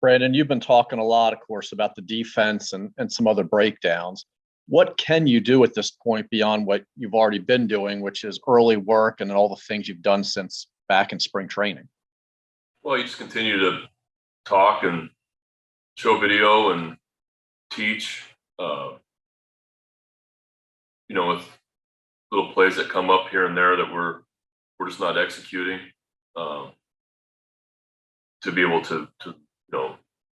Brandon, you've been talking a lot, of course, about the defense and some other breakdowns. What can you do at this point beyond what you've already been doing, which is early work and then all the things you've done since back in spring training? Well, you just continue to talk and show video and teach, with little plays that come up here and there that we're just not executing, to be able to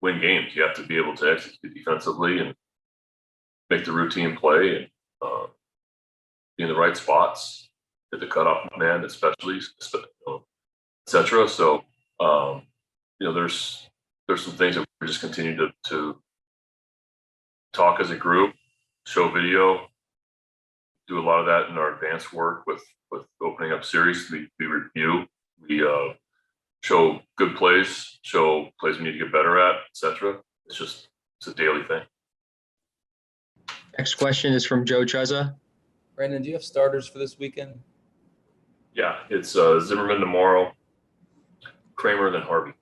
win games. You have to be able to execute defensively and make the routine play and be in the right spots, hit the cutoff man, especially, et cetera. So, there's some things that we just continue to talk as a group, show video, do a lot of that in our advanced work with opening up series. We review, we show good plays, show plays we need to get better at, etc. It's a daily thing. Next question is from Joe Trezza. Brandon, do you have starters for this weekend? Yeah, it's Zimmerman tomorrow, Kramer, then Harvey.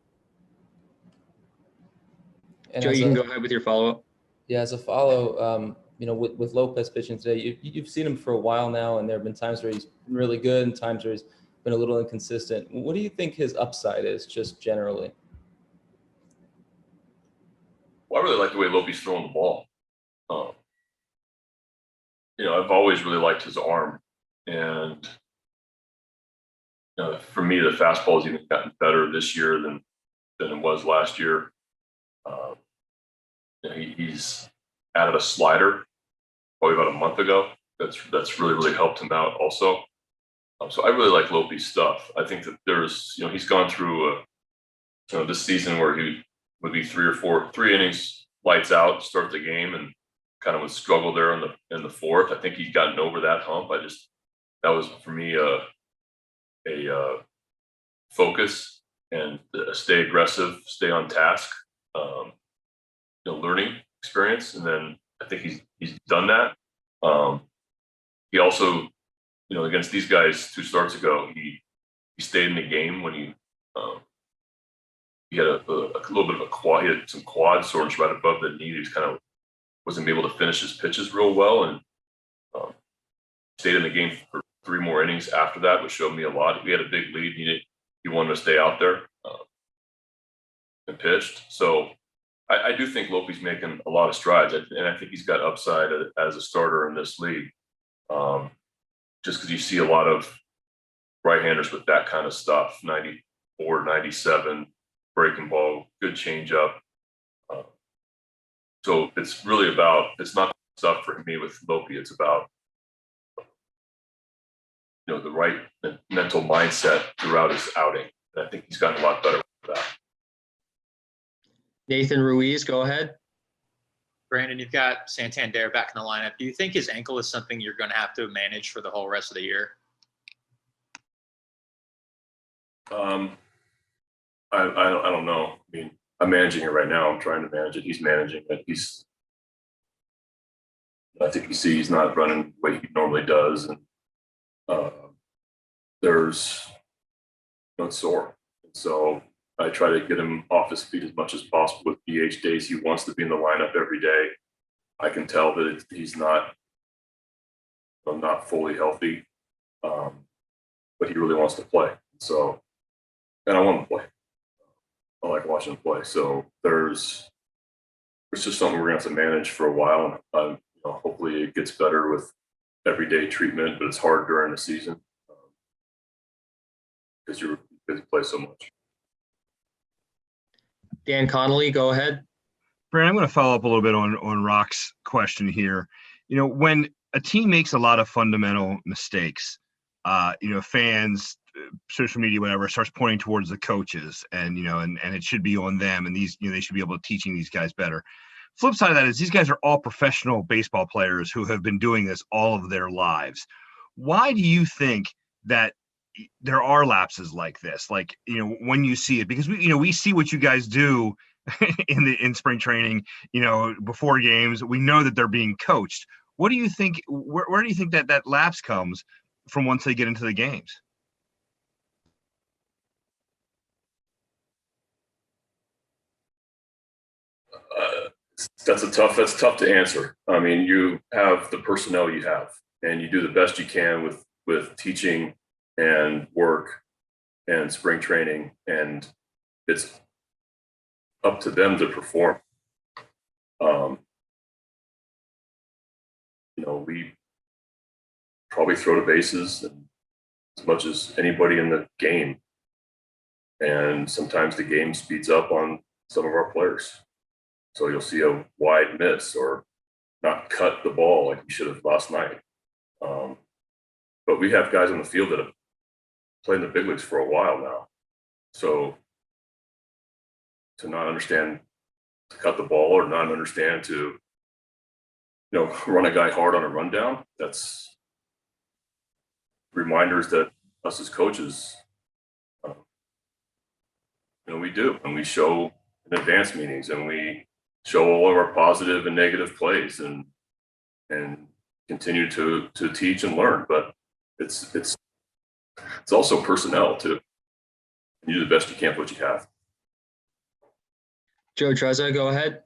And Joe, you can go ahead with your follow-up. Yeah, as a follow, with Lopez pitching today, you've seen him for a while now, and there have been times where he's been really good and times where he's been a little inconsistent. What do you think his upside is, just generally? Well, I really like the way Lopey's throwing the ball. I've always really liked his arm, and for me, the fastball has even gotten better this year than it was last year. He's added a slider probably about a month ago. That's really helped him out also. So I really like Lopey's stuff. I think that he's gone through this season where he would be 3 innings lights out, start the game, and kind of would struggle there in the fourth. I think he's gotten over that hump. That was for me a focus and stay aggressive, stay on task, learning experience. And then I think he's done that. He also, against these guys 2 starts ago, he stayed in the game when he had a little bit of a quad. He had some quad soreness right above the knee. He was wasn't able to finish his pitches real well, and stayed in the game for 3 more innings after that, which showed me a lot. We had a big lead. He wanted to stay out there and pitched. So I do think Lopey's making a lot of strides, and I think he's got upside as a starter in this league. Just because you see a lot of right-handers with that kind of stuff, 94, 97, breaking ball, good changeup. So it's not stuff for me with Lopey. It's about the right mental mindset throughout his outing. And I think he's gotten a lot better for that. Nathan Ruiz, go ahead. Brandon, you've got Santander back in the lineup. Do you think his ankle is something you're going to have to manage for the whole rest of the year? I don't know. I mean, I'm managing it right now. I'm trying to manage it. He's managing it. I think you see he's not running the way he normally does, and it's sore. So I try to get him off his feet as much as possible with DH days. He wants to be in the lineup every day. I can tell that he's not fully healthy, but he really wants to play. So, and I want him to play. I like watching him play. So it's just something we're going to have to manage for a while. And hopefully it gets better with everyday treatment, but it's hard during the season because you play so much. Dan Connolly, go ahead. Brandon, I'm going to follow up a little bit on Rock's question here. When a team makes a lot of fundamental mistakes, fans, social media, whatever, starts pointing towards the coaches, and it should be on them, and these, they should be able to teaching these guys better. Flip side of that is these guys are all professional baseball players who have been doing this all of their lives. Why do you think that there are lapses like this? Like, when you see it, because we see what you guys do in spring training, before games, we know that they're being coached. What do you think? Where do you think that lapse comes from once they get into the games? That's tough to answer. I mean, you have the personnel you have, and you do the best you can with teaching and work and spring training, and it's up to them to perform. We probably throw the bases as much as anybody in the game, and sometimes the game speeds up on some of our players. So you'll see a wide miss or not cut the ball like we should have last night. But we have guys on the field that have played in the big leagues for a while now. So to not understand to cut the ball or not understand to, run a guy hard on a rundown, that's reminders that us as coaches, we do, and we show in advance meetings, and we show all of our positive and negative plays, and continue to teach and learn. But it's also personnel too. You do the best you can with what you have. Joe Trezza, go ahead.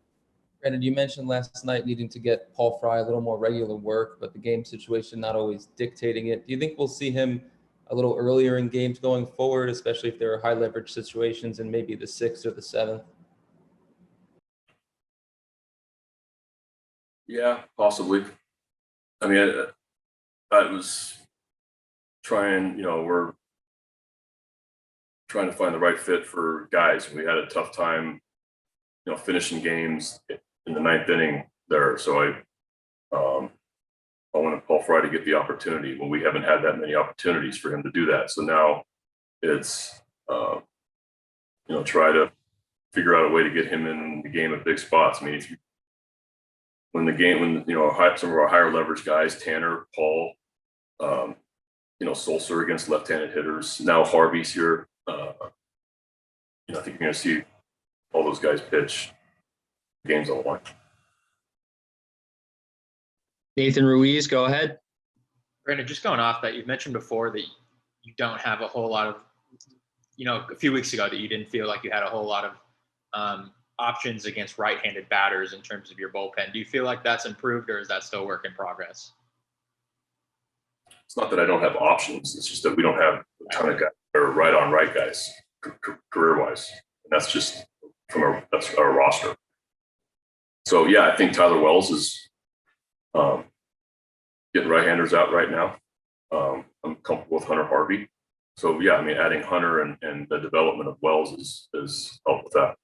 Brandon, you mentioned last night needing to get Paul Fry a little more regular work, but the game situation not always dictating it. Do you think we'll see him a little earlier in games going forward, especially if there are high leverage situations in maybe the 6th or the 7th? Yeah, possibly. I mean, I was trying, we're trying to find the right fit for guys. We had a tough time, finishing games in the 9th inning there. So I wanted Paul Fry to get the opportunity when we haven't had that many opportunities for him to do that. So now it's, try to figure out a way to get him in the game at big spots. I mean, when some of our higher leverage guys, Tanner, Paul, Sulcer against left-handed hitters. Now Harvey's here. I think you're going to see all those guys pitch games on the line. Nathan Ruiz, go ahead. Brandon, just going off that, you mentioned before that you don't have a whole lot of, a few weeks ago that you didn't feel like you had a whole lot of options against right-handed batters in terms of your bullpen. Do you feel like that's improved, or is that still work in progress? It's not that I don't have options. It's just that we don't have a ton of guys that are right guys, career-wise. And that's just that's our roster. So, yeah, I think Tyler Wells is getting right-handers out right now. I'm comfortable with Hunter Harvey. So, yeah, I mean, adding Hunter and the development of Wells is helped with that.